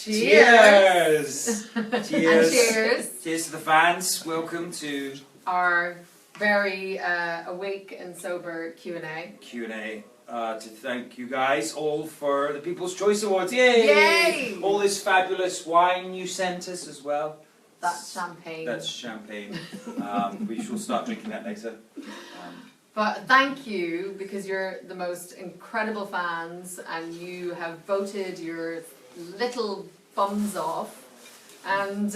Cheers! Cheers! Cheers! Cheers to the fans. Welcome to our very awake and sober Q&A. Q&A. To thank you guys all for the People's Choice Awards. Yay! Yay! All this fabulous wine you sent us as well. That's champagne. That's champagne. We shall start drinking that later. But thank you, because you're the most incredible fans and you have voted your little bums off and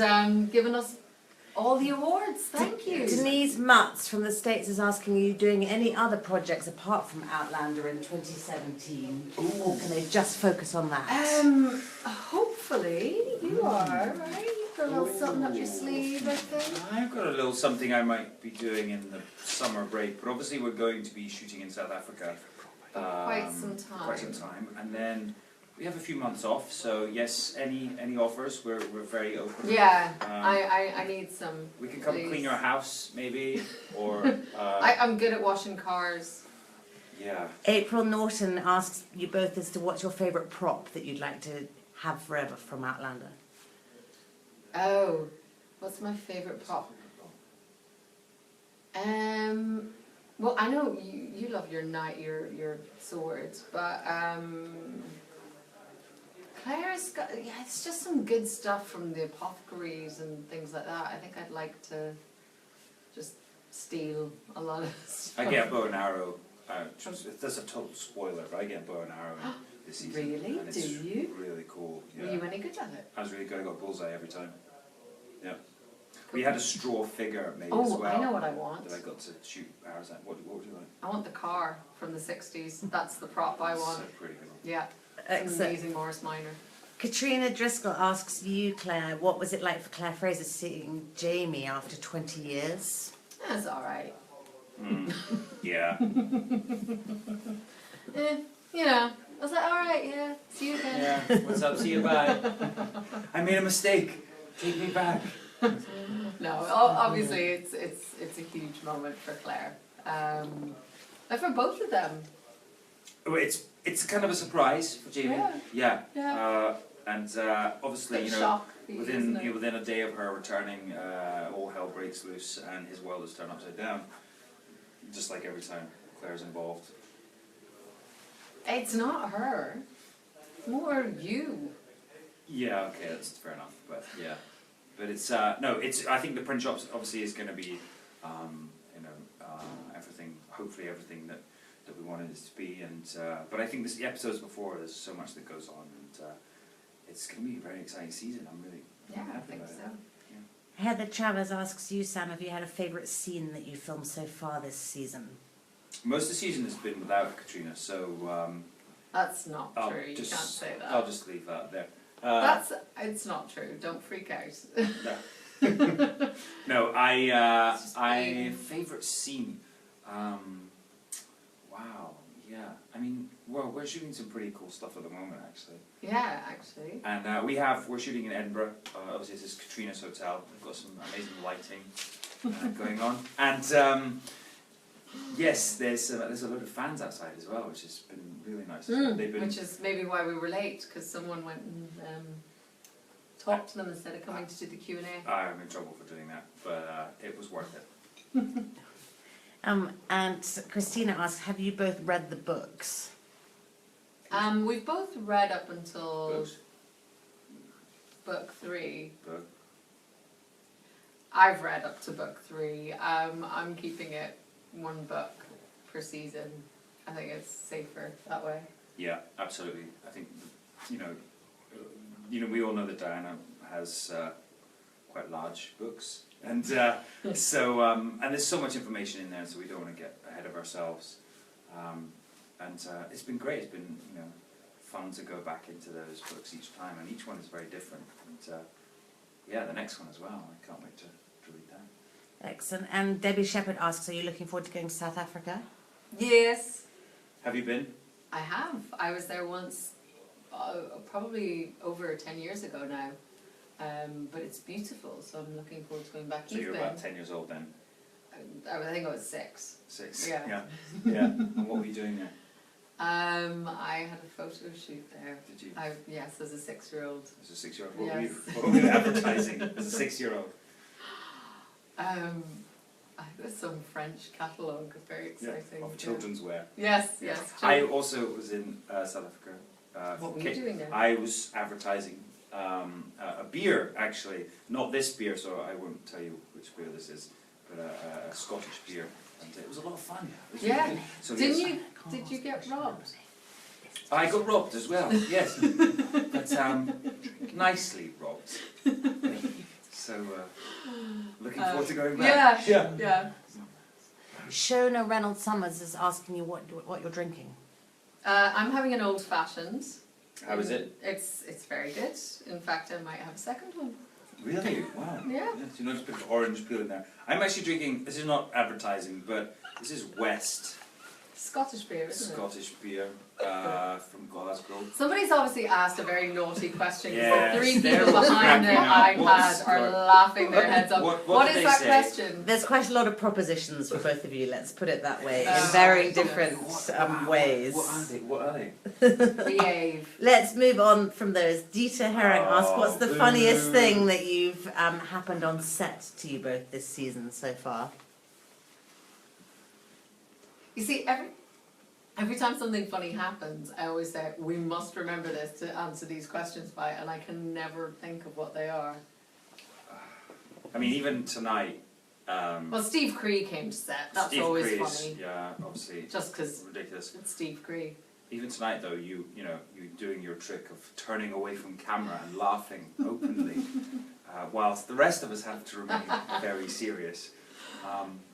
given us all the awards. Thank you. Denise Mutz from the States is asking, are you doing any other projects apart from Outlander in 2017? Ooh. Or can they just focus on that? Hopefully you are, right? You've got a little something up your sleeve, I think. I've got a little something I might be doing in the summer break, but obviously we're going to be shooting in South Africa Quite some time. Quite some time, and then we have a few months off. So yes, any offers, we're very open. Yeah, I need some. We can come please. clean your house, maybe, or I'm good at washing cars. yeah. April Norton asks you both as to what's your favourite prop that you'd like to have forever from Outlander. Oh, what's my favourite prop? Well, I know you love your knight, your sword, but Claire's got, yeah, it's just some good stuff from the apothecaries and things like that. I think I'd like to just steal a lot of stuff. I get a bow and arrow. That's a total spoiler, but I get a bow and arrow this season. Really? And Do it's you? Really cool. Yeah. Were you any good at it? I was really good. I got bullseye every time. Yeah. We had a straw figure made as Oh, well. I know what I want. That I got to shoot arrows at. What would you like? I want the car from the 60s. That's the prop I want. So pretty good. Yeah. It's an Excellent. amazing Morris Minor. Katrina Driscoll asks you, Claire, what was it like for Claire Fraser seeing Jamie after 20 years? That's alright. Yeah. You know, I was like, alright, yeah, see you again. Yeah. What's up? See you. Bye. I made a mistake. Take me back. No, obviously it's a huge moment for Claire. And for both of them. It's kind of a surprise for Jamie. Yeah. And obviously, you know, Shock for you, isn't it? within a day of her returning, all hell breaks loose and his world is turned upside down. Just like every time Claire's involved. It's not her. It's more you. Yeah, okay, that's fair enough. But yeah, but it's no, it's. I think the print shop obviously is going to be, everything. Hopefully, everything that we wanted it to be. And but I think the episodes before, there's so much that goes on, and it's going to be a very exciting season. I'm really I happy think about so. it. Heather Chavez asks you, Sam, have you had a favourite scene that you filmed so far this season? Most of the season has been without Caitriona, so That's not I'll true. You just, can't say that. I'll just leave that there. It's not true. Don't freak out. No, It's just favourite scene. Wow, yeah. I mean, well, we're shooting some pretty cool stuff at the moment, actually. Yeah, actually. And we're shooting in Edinburgh. Obviously, this is Caitriona's hotel. We've got some amazing lighting going on, and yes, there's a lot of fans outside as well, which has been really nice. They've been, Which is maybe why we were late, because someone went and talked to them instead of coming to do the Q&A. I'm in trouble for doing that, but it was worth it. And Christina asks, have you both read the books? We've both read up until Books. book 3. Book. I've read up to book 3. I'm keeping it one book per season. I think it's safer that way. Yeah, absolutely. I think you know, we all know that Diana has quite large books, and so and there's so much information in there, so we don't want to get ahead of ourselves. And it's been great. It's been fun to go back into those books each time, and each one is very different. And yeah, the next one as well. I can't wait to read that. Excellent. And Debbie Shepherd asks, are you looking forward to going to South Africa? Yes, Have you been? I have. I was there once, probably over 10 years ago now. But it's beautiful, so I'm looking forward to going back. So you're about 10 years old then? I think I was 6. 6. Yeah. Yeah. And what were you doing there? I had a photo shoot there. Did you? Yes, as a 6-year-old. As a 6-year-old? Yes. What were you advertising as a 6-year-old? It was some French catalogue, very exciting. Of children's wear. Yes. I also was in South Africa. What were you doing there? I was advertising a beer, actually. Not this beer, so I won't tell you which beer this is, but a Scottish beer. And it was a lot of fun. It was really good. So Did you get robbed? I got robbed as well, yes. But nicely robbed. So, looking forward to going back. Yeah. Shona Reynolds Summers is asking you what you're drinking. I'm having an old fashioned. How is it? It's very good. In fact, I might have a second one. Really? Wow. Yeah. So you notice a bit of orange peel in there. I'm actually drinking, this is not advertising, but this is West Scottish beer, isn't Scottish beer from Glasgow. Somebody's obviously asked a very naughty question because Yes, the 3 they're people behind the cracking up. iPad are laughing their heads off. What did is they that say? question? There's quite a lot of propositions for both of you, let's put it that way, in Oh, very yes. different ways. What are they? Behave. Let's move on from those. Dieter Herring asks, what's the boo. funniest thing that you've happened on set to you both this season so far? You see, every time something funny happens, I always say, we must remember this to answer these questions by, and I can never think of what they are. I mean, even tonight. Well, Steve Cree came to set. That's Steve always Cree's, funny. Yeah, obviously. Just because Ridiculous. it's Steve Cree. Even tonight, though, you doing your trick of turning away from camera and laughing openly, whilst the rest of us have to remain very serious.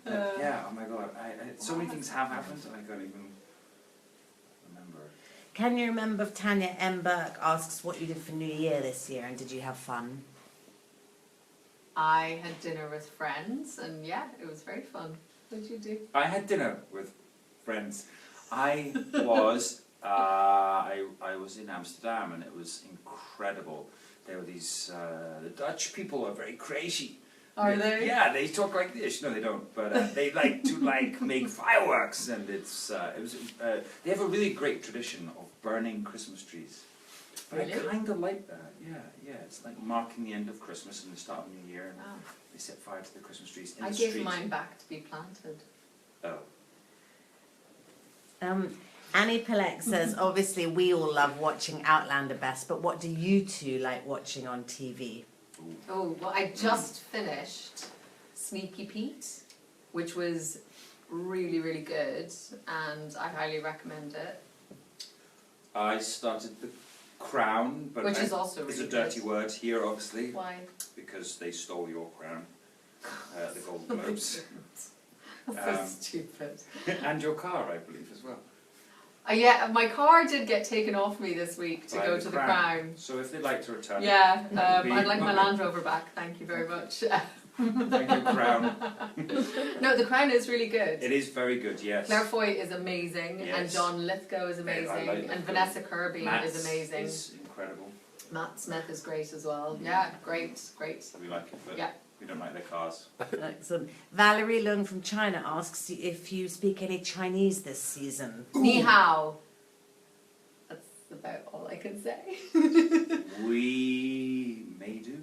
Yeah, oh my God, so many things have happened, I can't even remember. Can you remember if Tanya M. Burke asks what you did for New Year this year and did you have fun? I had dinner with friends, and yeah, it was very fun. What did you do? I had dinner with friends. I was I was in Amsterdam, and it was incredible. There were these the Dutch people are very crazy. Are they? Yeah, they talk like this. No, they don't. But they like to make fireworks, and it was. They have a really great tradition of burning Christmas trees. But Really? I kind of like that. Yeah. It's like marking the end of Christmas and the start of New Year, and Wow. they set fire to the Christmas trees in I the gave street. mine back to be planted. Oh. Annie Pillek says, obviously we all love watching Outlander best, but what do you two like watching on TV? Oh, well, I just finished Sneaky Pete, which was really, really good, and I highly recommend it. I started The Crown, but Which is also it's really a dirty good. word here, obviously, Why? because they stole your crown, the Golden Globes, So stupid. and your car, I believe, as well. Yeah, my car did get taken off me this week to By go to the Crown. So if they'd like to return, Yeah, that would be I'd like my lovely. Land Rover back, thank you very much. Thank you, Crown. No, the Crown is really good. It is very good, yes. Claire Foy is amazing, and Yes. John Lithgow is I amazing, like and Lithgow. Vanessa Kirby Matt's is amazing. is incredible. Matt Smith is great as well. Yeah, great. We like it, but Yeah. we don't like their cars. Excellent. Valerie Lung from China asks you if you speak any Chinese this season. Ni hao. That's about all I can say. We may do.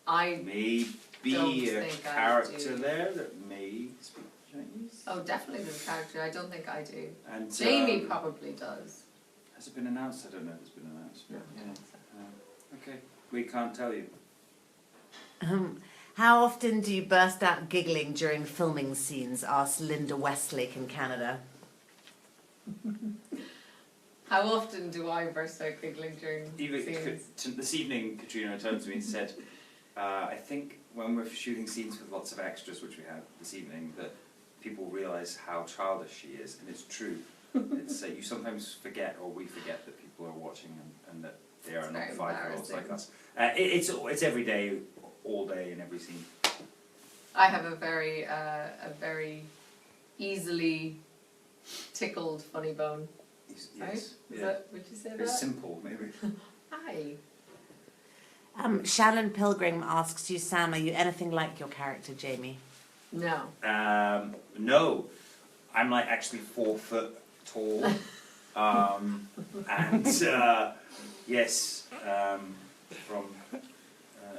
I May Don't be a think I character do. there that may speak Chinese. oh definitely there's a character. I don't think I do. And Jamie probably does. has it been announced? I don't know if it's been announced. No. Yeah. Okay, we can't tell you. How often do you burst out giggling during filming scenes? Asks Linda Westlake in Canada. How often do I burst out giggling during Even scenes? this evening, Caitriona turned to me and said, I think when we're shooting scenes with lots of extras, which we have this evening, that people realise how childish she is, and it's true. It's you sometimes forget, or we forget, that people are watching and that they are It's not very 5-year-olds like embarrassing. us. It's every day, all day, in every scene. I have a very easily tickled funny bone. Right? Yes. Is Yeah. that, would you say Very that? simple, maybe. Hi. Shannon Pilgrim asks you, Sam, are you anything like your character, Jamie? No. No, I'm like actually 4 foot tall. And yes, from.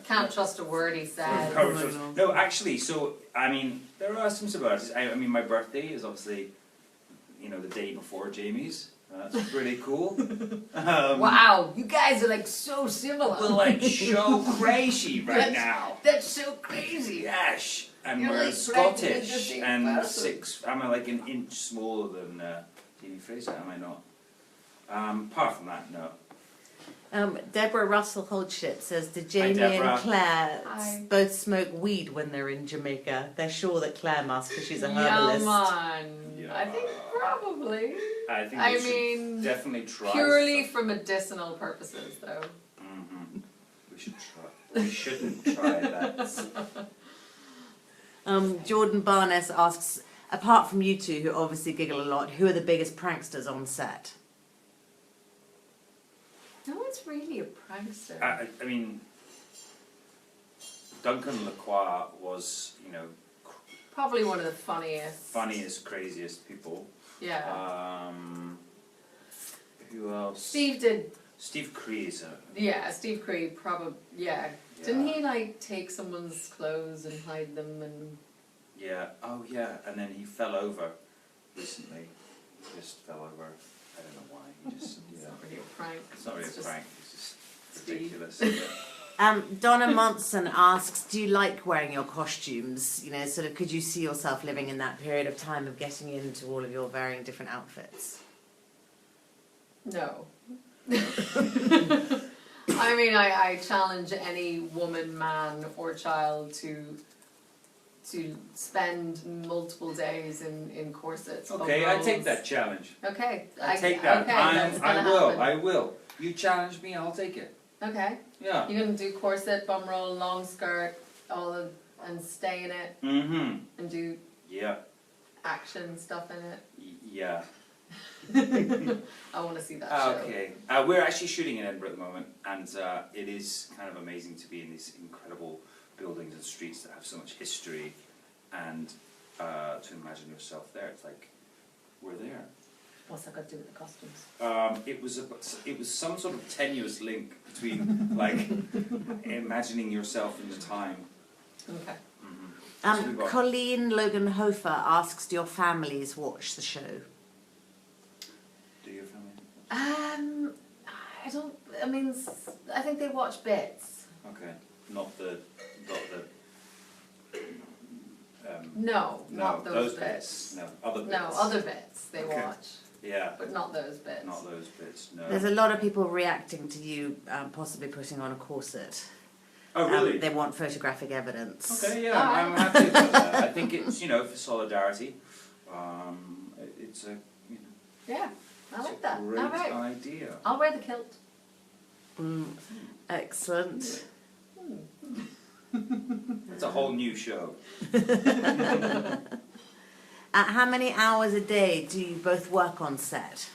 Can't trust a word he says. No, actually, so I mean, there are some similarities. I mean, my birthday is obviously, you know, the day before Jamie's. That's pretty cool. Wow, you guys are like so similar. We're like so crazy right now. That's so crazy. Yes, and You're we're like Scottish practically the same and person. I'm like an inch smaller than Jamie Fraser. Am I not? Apart from that, no. Deborah Russell Holdship says, did Jamie Deborah. and Claire Hi. both smoke weed when they're in Jamaica? They're sure that Claire must because she's a Yeah, herbalist. man. Yeah. I think probably. I think I we should mean, definitely try. Purely for medicinal purposes, though. Mm-hmm. We should try. We shouldn't try that. Jordan Barnes asks, apart from you two, who obviously giggle a lot, who are the biggest pranksters on set? No one's really a prankster. I mean, Duncan Lacroix was, you know, Probably one of the funniest. craziest people. Yeah. Who else? Steve Cree's. Yeah, Steve Creed probably. Yeah. Didn't he like take someone's clothes and hide them and? Yeah. Oh yeah. And then he fell over recently. He just fell over. I don't know why. He just. It's Yeah. not really a prank. It's not really It's a just prank. It's just Steve. ridiculous. Donna Monson asks, do you like wearing your costumes? You know, sort of, could you see yourself living in that period of time of getting into all of your varying different outfits? No. I mean, I challenge any woman, man, or child to spend multiple days in corsets. Okay, I take that challenge. Okay, I take that. Okay, that's gonna happen. I will. You challenge me, I'll take it. Okay, Yeah. you're gonna do corset, bum roll, long skirt, and stay in it, Mm-hmm. and do Yeah. action stuff in it. Yeah. I want to see that show. Okay. We're actually shooting in Edinburgh at the moment, and it is kind of amazing to be in these incredible buildings and streets that have so much history, and to imagine yourself there. It's like we're there. What's that got to do with the costumes? It was some sort of tenuous link between like imagining yourself in the time. Okay. Mm-hmm. Colleen Logan Hofer asks, do your families watch the show? Do your family? I don't. I mean, I think they watch bits. Okay. Not the. No, not those bits. bits. No, other bits. No, other bits they Okay. watch, Yeah. but not those bits. Not those bits. No. There's a lot of people reacting to you possibly putting on a corset. Oh really? They want photographic evidence. Okay, yeah, I'm happy about that. I think it's, you know, for solidarity. It's a, you know, Yeah, I it's like a that. great All right, idea. I'll wear the kilt. Excellent. It's a whole new show. How many hours a day do you both work on set?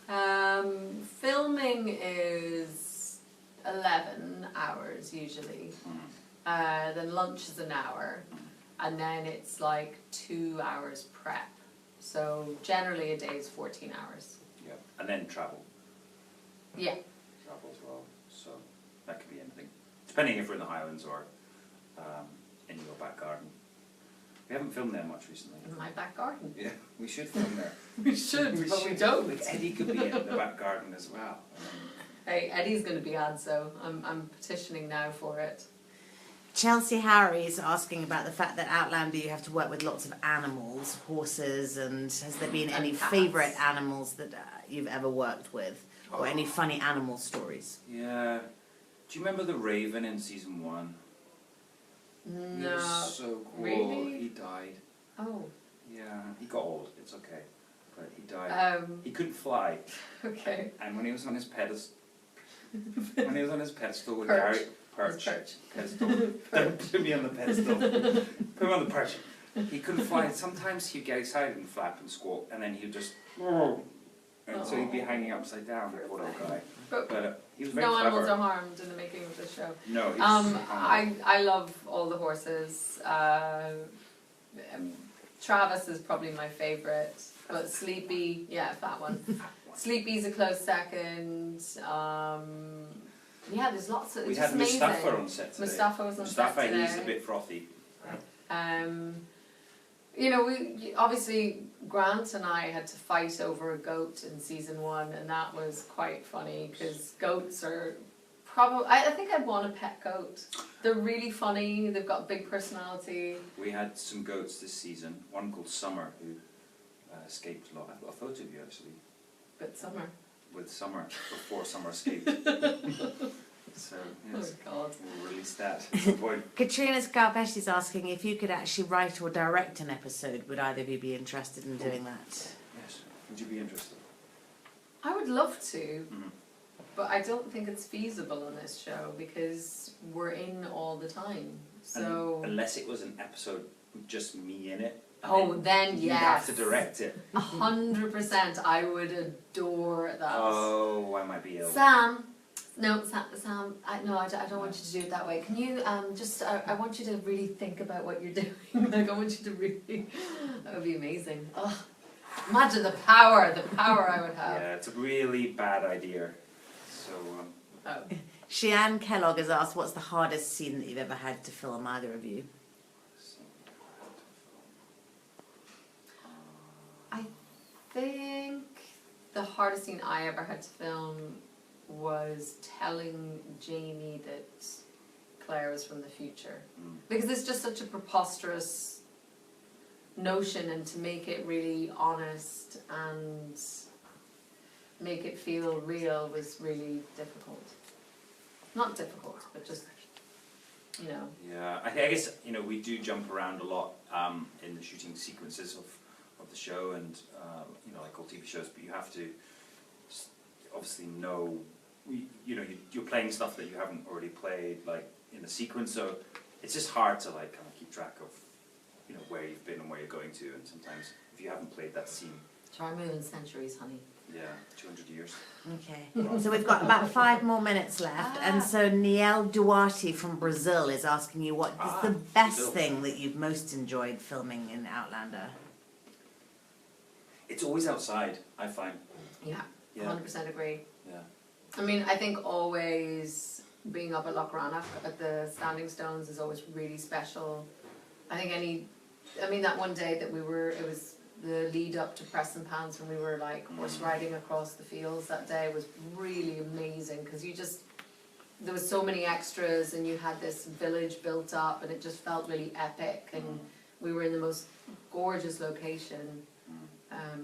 Filming is 11 hours usually. Then lunch is an hour, and then it's like 2 hours prep. So generally a day is 14 hours. Yeah, and then travel. Yeah. Travel as well. So that could be anything, depending if we're in the Highlands or in your back garden. We haven't filmed there much recently. In my back garden. Yeah, we should film there. We should, but we don't. Like Eddie could be in the back garden as well. Hey, Eddie's going to be on, so I'm petitioning now for it. Chelsea Harry's asking about the fact that Outlander you have to work with lots of animals, horses, and has there been any cats. favourite animals that you've ever worked with? Or any funny animal stories? Yeah. Do you remember the Raven in season 1? He No. was so cool. Really? He died. Oh. Yeah, he got old. It's okay, but he died. He couldn't fly, Okay. and when he was on his pedestal, with Perch. Gary Perch. Perch. Pedestal. Don't put me on the pedestal. Put me on the perch. He couldn't fly. Sometimes he'd get excited and flap and squawk, and then he'd just. And so he'd be hanging upside down, poor little guy. But he was very No clever. animals are harmed in the making of the show. No, he's I love all the horses. Travis is probably my favourite. But Sleepy, yeah, fat one. Sleepy's a close second. Yeah, there's lots of. We It's had just amazing. Mustafa on set today. Mustafa was on set today. He's a bit frothy. You know, obviously Grant and I had to fight over a goat in season 1, and that was quite funny because goats are probably. I think I'd want a pet goat. They're really funny. They've got big personality. We had some goats this season. One called Summer who escaped a lot. I've got a photo of you actually. But Summer. With Summer before Summer escaped. So yes, Oh God. we'll release that at some point. Caitriona Balfe is asking if you could actually write or direct an episode. Would either of you be interested in doing that? Yes. Would you be interested? I would love to, Mhm. but I don't think it's feasible on this show because we're in all the time. So. Unless it was an episode with just me in it. Oh, then you'd have yes. to direct it. 100%. I would adore that. Oh, I might be ill. Sam. No, Sam. I don't want you to do it that way. Can you I want you to really think about what you're doing. Like I want you to really. That would be amazing. Oh, imagine the power I would have. Yeah, it's a really bad idea. So. Oh. Sheanne Kellogg has asked, what's the hardest scene that you've ever had to film, either of you? I think the hardest scene I ever had to film was telling Jamie that Claire was from the future. Because it's just such a preposterous notion, and to make it really honest and make it feel real was really difficult. Not difficult, but just, you know. Yeah, I guess, you know, we do jump around a lot in the shooting sequences of the show, and you know, like all TV shows, but you have to obviously know, you know, you're playing stuff that you haven't already played, like in the sequence, so it's just hard to like kind of keep track of, you know, where you've been and where you're going to, and sometimes if you haven't played that scene. Try moving centuries, honey. Yeah, 200 years. Okay, so we've got about 5 more minutes left, and so Niel Duarte from Brazil is asking you what is the best Brazil. thing that you've most enjoyed filming in Outlander? It's always outside, I find. Yeah, Yeah. 100% agree. Yeah. I mean, I think always being up at Loch Rannoch at the Standing Stones is always really special. I think that one day that it was the lead up to Press and Pans when we were like horse riding across the fields that day was really amazing because there was so many extras and you had this village built up and it just felt really epic, and we were in the most gorgeous location.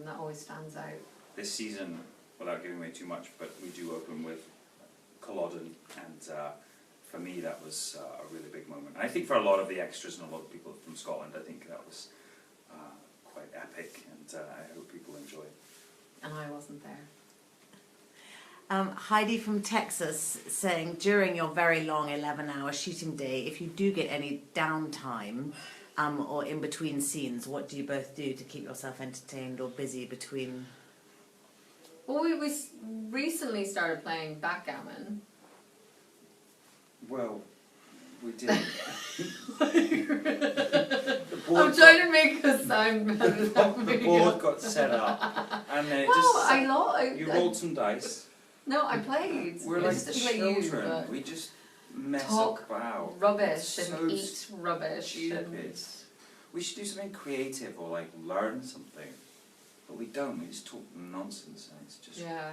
That always stands out. This season, without giving away too much, but we do open with Culloden, and for me that was a really big moment. And I think for a lot of the extras and a lot of people from Scotland, I think that was quite epic, and I hope people enjoy it. And I wasn't there. Heidi from Texas saying, during your very long 11-hour shooting day, if you do get any downtime or in between scenes, what do you both do to keep yourself entertained or busy between? Well, we recently started playing backgammon. Well, we did. I'm trying to make us sound better than The me. board got set up, and then it just. You rolled some dice. No, I played. We're I like just didn't play you, children. but We just mess talk up out. rubbish It's and so eat rubbish. stupid. We should do something creative or like learn something, but we don't. We just talk nonsense, and it's just. Yeah.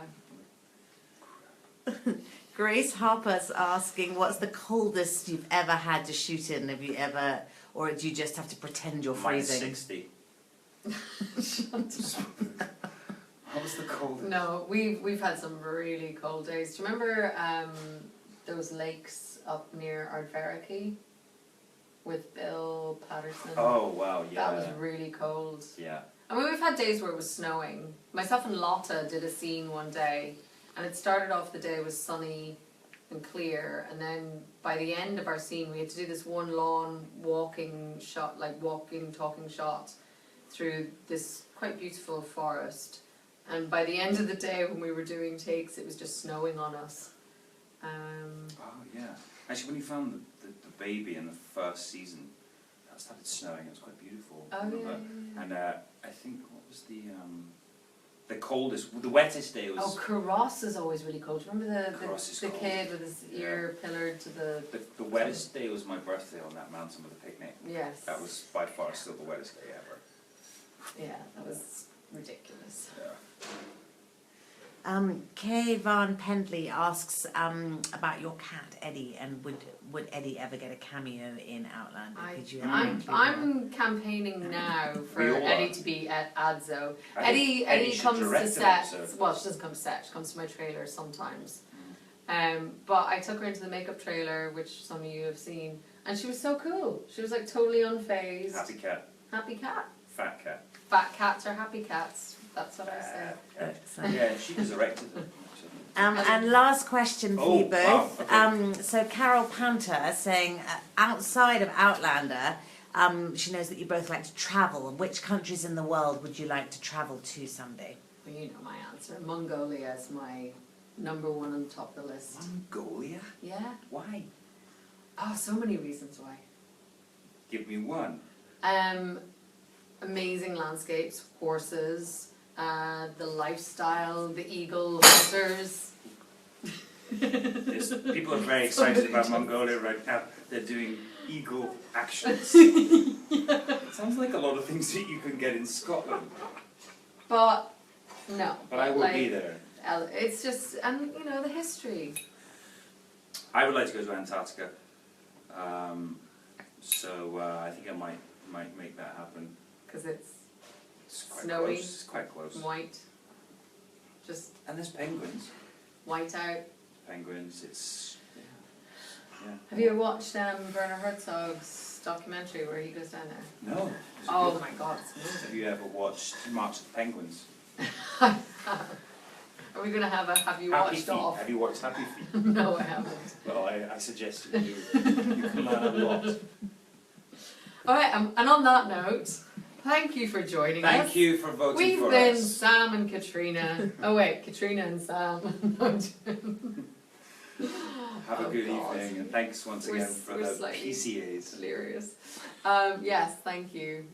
Grace Harper's asking, what's the coldest you've ever had to shoot in? Have you ever, or do you just have to pretend you're freezing? -60. What was the coldest? No, we've had some really cold days. Do you remember those lakes up near Ardverachy with Bill Patterson? Oh wow, yeah. That was really cold. Yeah. I mean, we've had days where it was snowing. Myself and Lotta did a scene one day, and it started off the day was sunny and clear, and then by the end of our scene we had to do this one long walking shot, like talking shot through this quite beautiful forest. And by the end of the day when we were doing takes, it was just snowing on us. Oh yeah. Actually, when you found the baby in the first season, started snowing. It was quite beautiful. Oh, I remember. yeah. And I think what was the coldest, the wettest day was. Oh, Carross is always really cold. Remember Carross is the cold. kid with his ear pillared to the... The wettest day was my birthday on that mountain with a picnic. Yes. That was by far still the wettest day ever. Yeah, that was ridiculous. Yeah. Kay Van Pendley asks about your cat Eddie, and would Eddie ever get a cameo in Outlander? Could you ever include him? I'm campaigning now for We all are. Eddie to be at Adzo. I think Eddie should comes to direct an set. episode. Well, she doesn't come to set. She comes to my trailer sometimes. But I took her into the makeup trailer, which some of you have seen, and she was so cool. She was like totally unfazed. Happy cat, Happy cat. fat cat. Fat cats are happy cats. That's what I say. Excellent. Yeah, she resurrected them. And last question for you both. Wow, okay. So Carol Panther saying, outside of Outlander, she knows that you both like to travel. Which countries in the world would you like to travel to someday? Well, you know my answer. Mongolia is my number one on the top of the list. Mongolia? Yeah. Why? Oh, so many reasons why. Give me one. Amazing landscapes, horses, the lifestyle, the eagle hunters. People are very excited about Mongolia right now. They're doing eagle actions. Sounds like a lot of things that you can get in Scotland. But no. But I will be there. It's just, and you know, the history. I would like to go to Antarctica. So I think I might make that happen. Because it's Quite snowy, close. It's quite close. white, just And there's penguins. white out. Penguins. It's yeah. Have you watched Werner Herzog's documentary where he goes down there? No. Is it Oh good? my god, it's Have amazing. you ever watched March of the Penguins? Are we going to have you Happy watched Feet. off? Have you watched Happy Feet? No, I haven't. Well, I suggest you do. You can learn a lot. Alright, and on that note, thank you for joining us. Thank you for voting We've for been us. Sam and Caitriona. Oh wait, Caitriona and Sam. Have a Oh, good God. evening, and thanks once We're again for we're the slightly PCAs. Delirious. Yes, thank you.